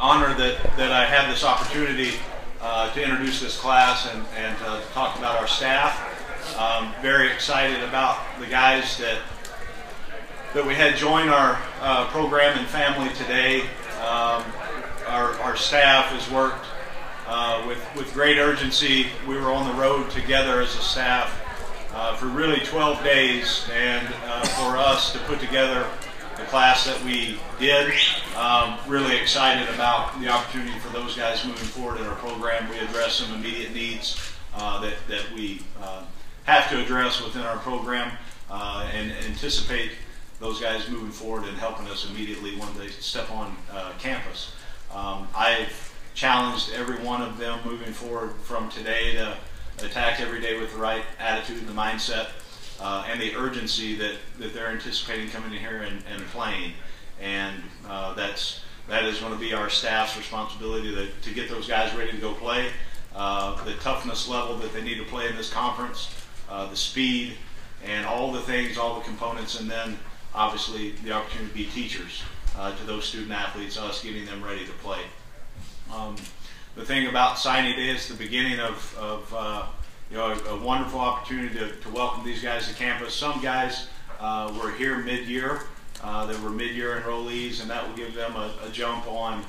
honor that I had this opportunity to introduce this class and to talk about our staff. Very excited about the guys that we had join our program and family today. Our staff has worked with great urgency. We were on the road together as a staff for really 12 days, and for us to put together the class that we did, really excited about the opportunity for those guys moving forward in our program. We addressed some immediate needs that we have to address within our program, and anticipate those guys moving forward and helping us immediately when they step on campus. I've challenged every one of them moving forward from today to attack every day with the right attitude and the mindset and the urgency that they're anticipating coming in here and playing. And that is going to be our staff's responsibility to get those guys ready to go play. The toughness level that they need to play in this conference, the speed, and all the things, all the components, and then obviously the opportunity to be teachers to those student athletes, us getting them ready to play. The thing about signing day is the beginning of a wonderful opportunity to welcome these guys to campus. Some guys were here mid-year. They were mid-year enrollees, and that will give them a jump on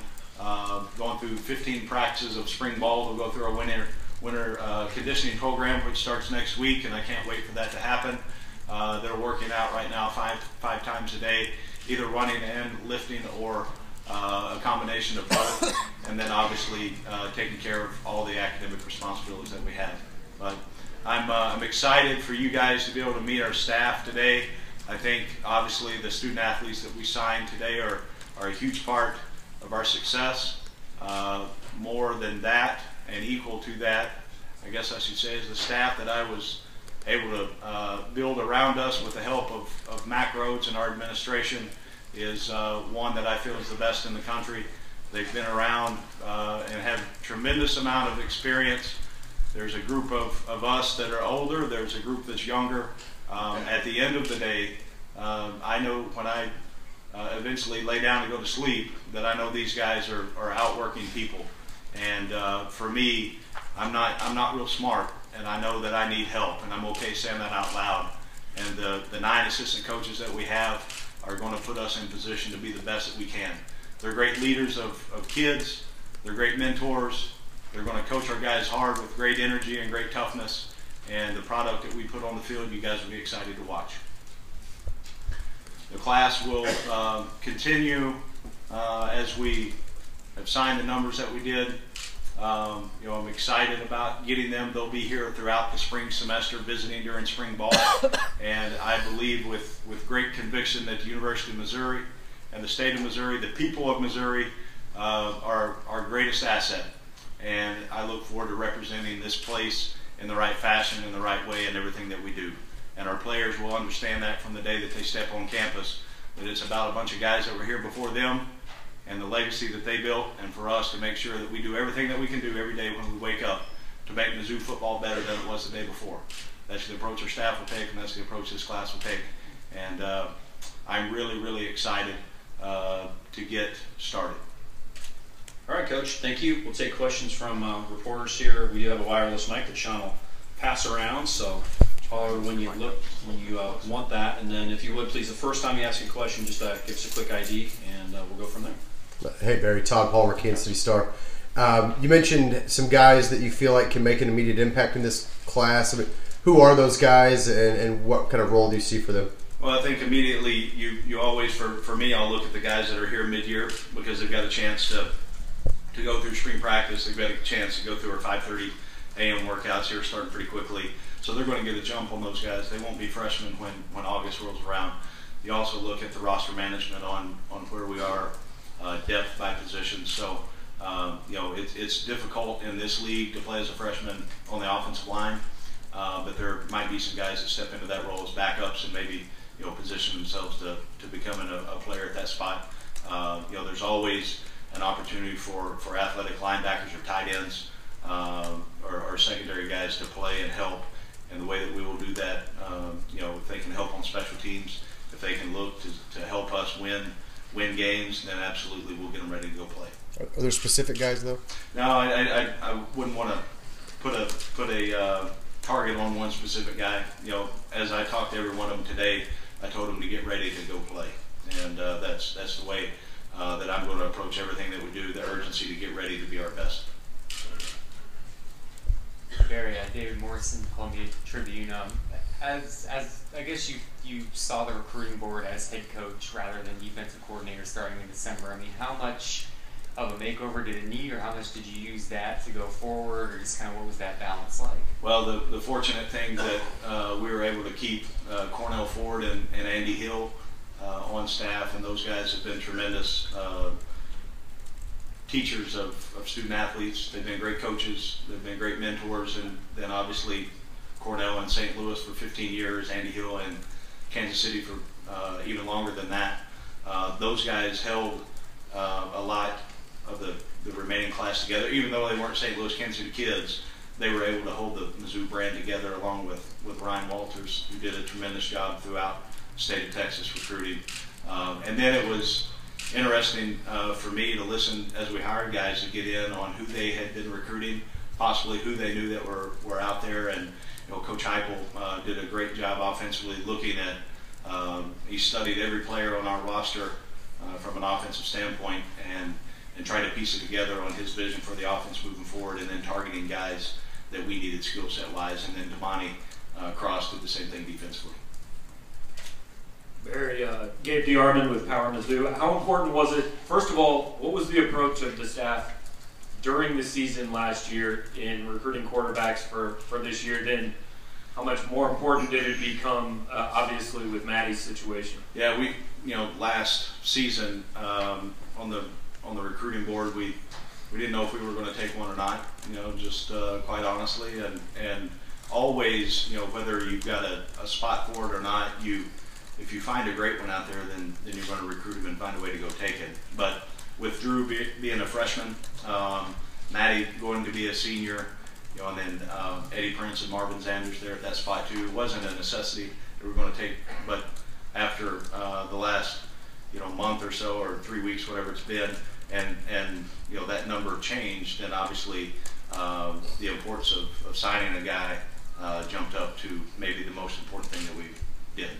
going through 15 practices of spring ball. They'll go through our winter conditioning program, which starts next week, and I can't wait for that to happen. They're working out right now five times a day, either running and lifting, or a combination of both, and then obviously taking care of all the academic responsibilities that we have. But I'm excited for you guys to be able to meet our staff today. I think obviously the student athletes that we signed today are a huge part of our success. More than that, and equal to that, I guess I should say, is the staff that I was able to build around us with the help of Mac Rhodes and our administration is one that I feel is the best in the country. They've been around and have a tremendous amount of experience. There's a group of us that are older, there's a group that's younger. At the end of the day, I know when I eventually lay down to go to sleep that I know these guys are outworking people. And for me, I'm not real smart, and I know that I need help, and I'm okay saying that out loud. And the 9 assistant coaches that we have are going to put us in position to be the best that we can. They're great leaders of kids. They're great mentors. They're going to coach our guys hard with great energy and great toughness. And the product that we put on the field, you guys will be excited to watch. The class will continue as we have signed the numbers that we did. I'm excited about getting them. They'll be here throughout the spring semester, visiting during spring ball. And I believe with great conviction that the University of Missouri and the state of Missouri, the people of Missouri, are our greatest asset. And I look forward to representing this place in the right fashion, in the right way, in everything that we do. And our players will understand that from the day that they step on campus, that it's about a bunch of guys that were here before them and the legacy that they built, and for us to make sure that we do everything that we can do every day when we wake up to make Mizzou football better than it was the day before. That's the approach our staff will take, and that's the approach this class will take. And I'm really, really excited to get started. All right, Coach, thank you. We'll take questions from reporters here. We do have a wireless mic that Sean will pass around, so holler when you want that. And then if you would, please, the first time you ask a question, just give us a quick ID, and we'll go from there. Hey, Barry. Todd Palmer, Kansas City Star. You mentioned some guys that you feel like can make an immediate impact in this class. I mean, who are those guys, and what kind of role do you see for them? Well, I think immediately you always, for me, I'll look at the guys that are here mid-year because they've got a chance to go through spring practice. They've got a chance to go through our 5:30 a.m. workouts here starting pretty quickly. So they're going to get a jump on those guys. They won't be freshmen when August rolls around. You also look at the roster management on where we are depth by position. So, it's difficult in this league to play as a freshman on the offensive line, but there might be some guys that step into that role as backups and maybe position themselves to becoming a player at that spot. There's always an opportunity for athletic linebackers or tight ends or secondary guys to play and help. And the way that we will do that, if they can help on special teams, if they can look to help us win games, then absolutely we'll get them ready to go play. Are there specific guys though? No, I wouldn't want to put a target on one specific guy. You know, as I talked to every one of them today, I told them to get ready to go play, and that's the way that I'm going to approach everything that we do. The urgency to get ready to be our best. Barry, David Morrison, Columbia Tribune. As I guess you saw the recruiting board as head coach rather than defensive coordinator starting in December. I mean, how much of a makeover did it need, or how much did you use that to go forward, or just kind of what was that balance like? Well, the fortunate thing that we were able to keep Cornell Ford and Andy Hill on staff, and those guys have been tremendous teachers of student athletes. They've been great coaches. They've been great mentors, and then obviously Cornell and St. Louis for 15 years, Andy Hill and Kansas City for even longer than that. Those guys held a lot of the remaining class together. Even though they weren't St. Louis, Kansas City kids, they were able to hold the Mizzou brand together, along with Ryan Walters, who did a tremendous job throughout the state of Texas recruiting. And then it was interesting for me to listen as we hired guys to get in on who they had been recruiting, possibly who they knew that were out there. And you know, Coach Heupel did a great job offensively, looking at he studied every player on our roster from an offensive standpoint, and trying to piece it together on his vision for the offense moving forward, and then targeting guys that we needed skill set wise. And then Damani Cross did the same thing defensively. Barry, Gabe DeArmond with Power Mizzou. How important was it, first of all, what was the approach of the staff during the season last year in recruiting quarterbacks for this year? Then how much more important did it become, obviously, with Maddie's situation? Yeah, last season on the recruiting board, we didn't know if we were going to take one or not, just quite honestly, and always, whether you've got a spot for it or not, if you find a great one out there, then you're going to recruit him and find a way to go take it. But with Drew being a freshman, Maddie going to be a senior, and then Eddie Prince and Marvin Sanders there at that spot too, it wasn't a necessity that we're going to take. But after the last month or so, or 3 weeks, whatever it's been, and that number changed, then obviously the importance of signing a guy jumped up to maybe the most important thing that we did.